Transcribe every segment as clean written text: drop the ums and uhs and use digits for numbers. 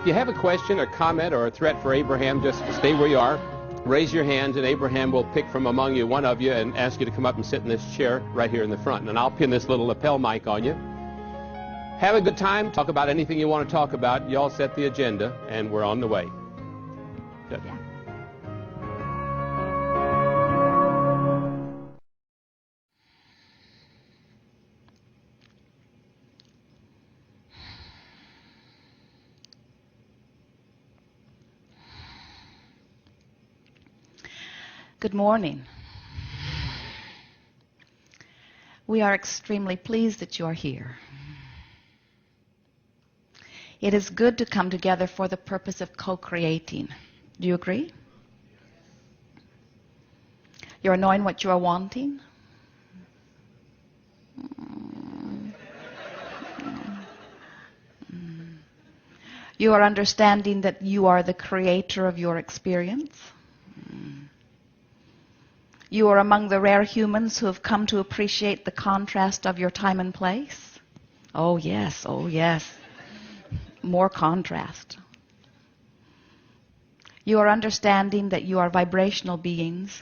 If you have a question or comment or a threat for Abraham, just stay where you are. Raise your hand, and Abraham will pick from among you one of you and ask you to come up and sit in this chair right here in the front. And I'll pin this little lapel mic on you. Have a good time. Talk about anything you want to talk about. You all set the agenda, and we're on the way. Good. Yeah. Good morning. We are extremely pleased that you are here. It is good to come together for the purpose of co-creating. Do you agree? You're knowing what you are wanting? You are understanding that you are the creator of your experience? You are among the rare humans who have come to appreciate the contrast of your time and place? Oh yes, oh yes. More contrast. You are understanding that you are vibrational beings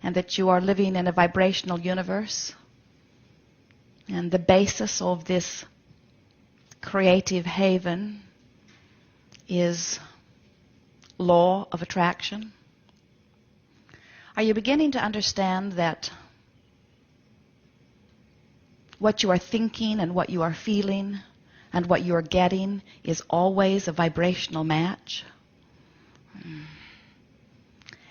and that you are living in a vibrational universe. And the basis of this creative haven is law of attraction. Are you beginning to understand that what you are thinking and what you are feeling and what you are getting is always a vibrational match?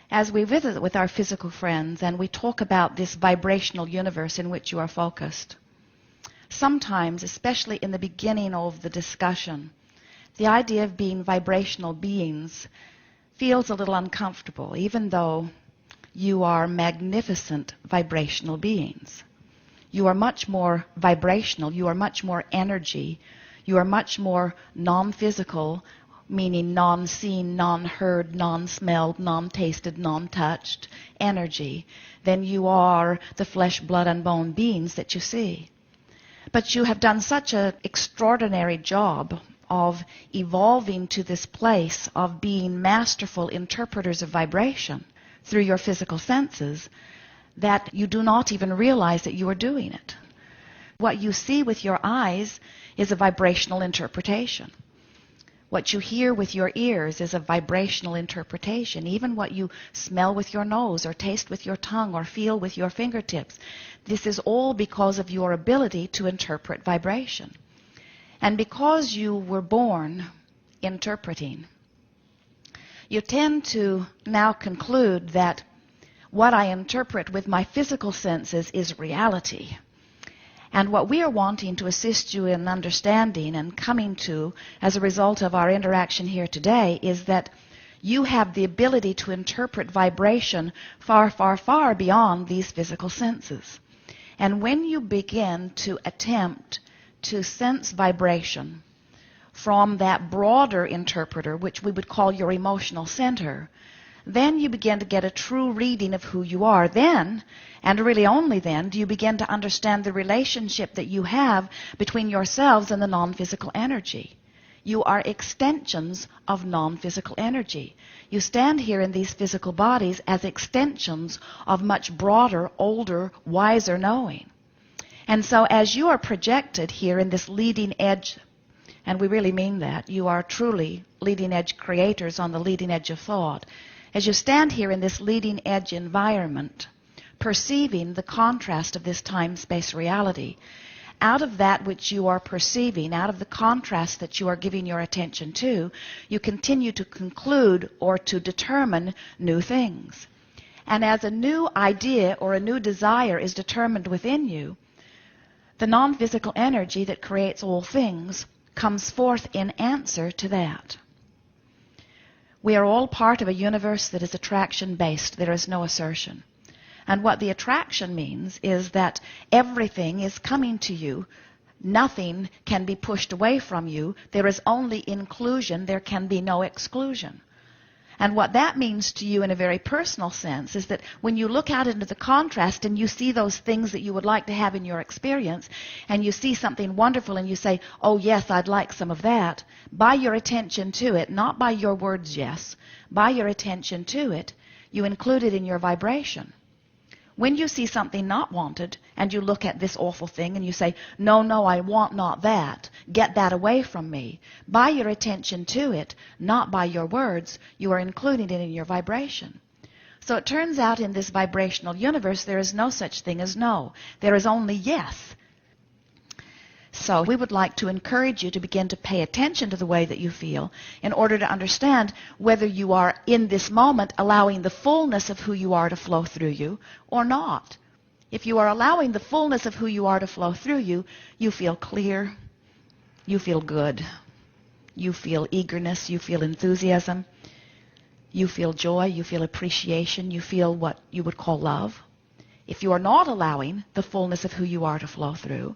As we visit with our physical friends and we talk about this vibrational universe in which you are focused, sometimes, especially in the beginning of the discussion, the idea of being vibrational beings feels a little uncomfortable, even though you are magnificent vibrational beings. You are much more vibrational. You are much more energy. You are much more non-physical, meaning non-seen, non-heard, non-smelled, non-tasted, non-touched energy than you are the flesh, blood, and bone beings that you see. But you have done such an extraordinary job of evolving to this place of being masterful interpreters of vibration through your physical senses that you do not even realize that you are doing it. What you see with your eyes is a vibrational interpretation. What you hear with your ears is a vibrational interpretation. Even what you smell with your nose or taste with your tongue or feel with your fingertips. This is all because of your ability to interpret vibration. And because you were born interpreting, you tend to now conclude that what I interpret with my physical senses is reality. And what we are wanting to assist you in understanding and coming to as a result of our interaction here today is that you have the ability to interpret vibration far, far, far beyond these physical senses. And when you begin to attempt to sense vibration from that broader interpreter, which we would call your emotional center, then you begin to get a true reading of who you are. Then, and really only then, do you begin to understand the relationship that you have between yourselves and the non-physical energy. You are extensions of non-physical energy. You stand here in these physical bodies as extensions of much broader, older, wiser knowing. And so as you are projected here in this leading edge, and we really mean that, you are truly leading edge creators on the leading edge of thought. As you stand here in this leading edge environment, perceiving the contrast of this time-space reality, out of that which you are perceiving, out of the contrast that you are giving your attention to, you continue to conclude or to determine new things. And as a new idea or a new desire is determined within you, the non-physical energy that creates all things comes forth in answer to that. We are all part of a universe that is attraction-based. There is no assertion. And what the attraction means is that everything is coming to you. Nothing can be pushed away from you. There is only inclusion. There can be no exclusion. And what that means to you in a very personal sense is that when you look out into the contrast and you see those things that you would like to have in your experience, and you see something wonderful and you say, oh yes, I'd like some of that, by your attention to it, not by your words yes, by your attention to it, you include it in your vibration. When you see something not wanted and you look at this awful thing and you say, no, no, I want not that. Get that away from me. By your attention to it, not by your words, you are including it in your vibration. So it turns out in this vibrational universe there is no such thing as no. There is only yes. So we would like to encourage you to begin to pay attention to the way that you feel in order to understand whether you are in this moment allowing the fullness of who you are to flow through you or not. If you are allowing the fullness of who you are to flow through you, you feel clear, you feel good, you feel eagerness, you feel enthusiasm, you feel joy, you feel appreciation, you feel what you would call love. If you are not allowing the fullness of who you are to flow through,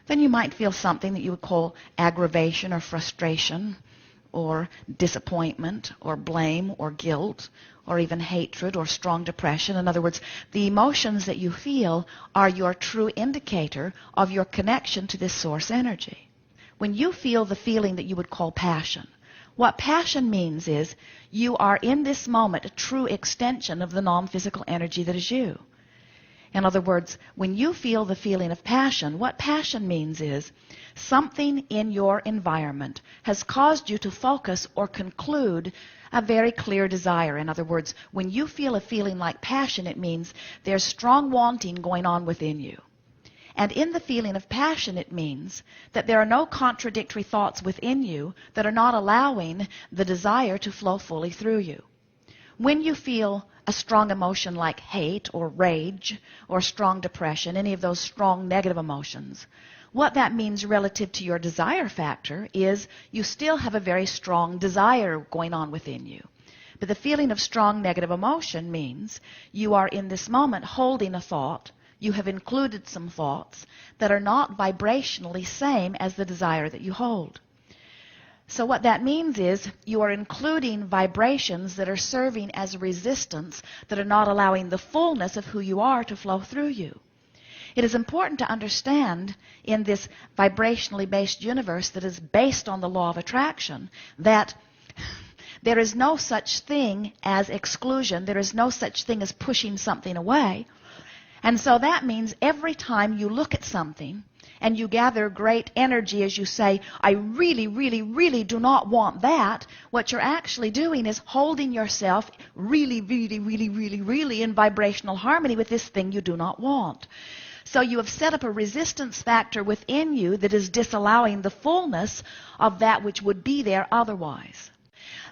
then you might feel something that you would call aggravation or frustration or disappointment or blame or guilt or even hatred or strong depression. In other words, the emotions that you feel are your true indicator of your connection to this source energy. When you feel the feeling that you would call passion, what passion means is you are in this moment a true extension of the non-physical energy that is you. In other words, when you feel the feeling of passion, what passion means is something in your environment has caused you to focus or conclude a very clear desire. In other words, when you feel a feeling like passion, it means there's strong wanting going on within you. And in the feeling of passion, it means that there are no contradictory thoughts within you that are not allowing the desire to flow fully through you. When you feel a strong emotion like hate or rage or strong depression, any of those strong negative emotions, what that means relative to your desire factor is you still have a very strong desire going on within you. But the feeling of strong negative emotion means you are in this moment holding a thought. You have included some thoughts that are not vibrationally same as the desire that you hold. So what that means is you are including vibrations that are serving as resistance, that are not allowing the fullness of who you are to flow through you. It is important to understand in this vibrationally based universe that is based on the law of attraction that there is no such thing as exclusion. There is no such thing as pushing something away. And so that means every time you look at something and you gather great energy as you say, I really, really, really do not want that, what you're actually doing is holding yourself really, really, really, really, really in vibrational harmony with this thing you do not want. So you have set up a resistance factor within you that is disallowing the fullness of that which would be there otherwise.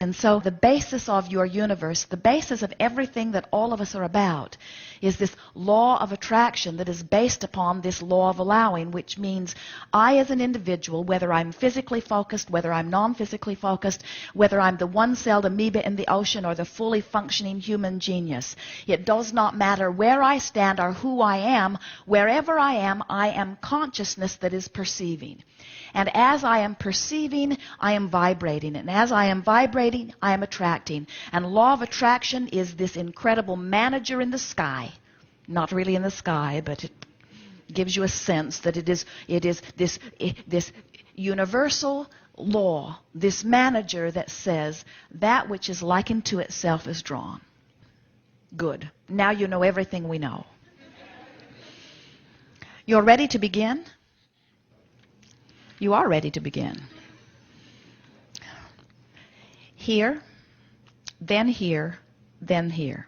And so the basis of your universe, the basis of everything that all of us are about, is this law of attraction that is based upon this law of allowing, which means I as an individual, whether I'm physically focused, whether I'm non-physically focused, whether I'm the one-celled amoeba in the ocean or the fully functioning human genius, it does not matter where I stand or who I am. Wherever I am consciousness that is perceiving. And as I am perceiving, I am vibrating. And as I am vibrating, I am attracting. And law of attraction is this incredible manager in the sky. Not really in the sky, but it gives you a sense that it is this universal law, this manager that says that which is likened to itself is drawn. Good. Now you know everything we know. You're ready to begin? You are ready to begin. Here, then here, then here.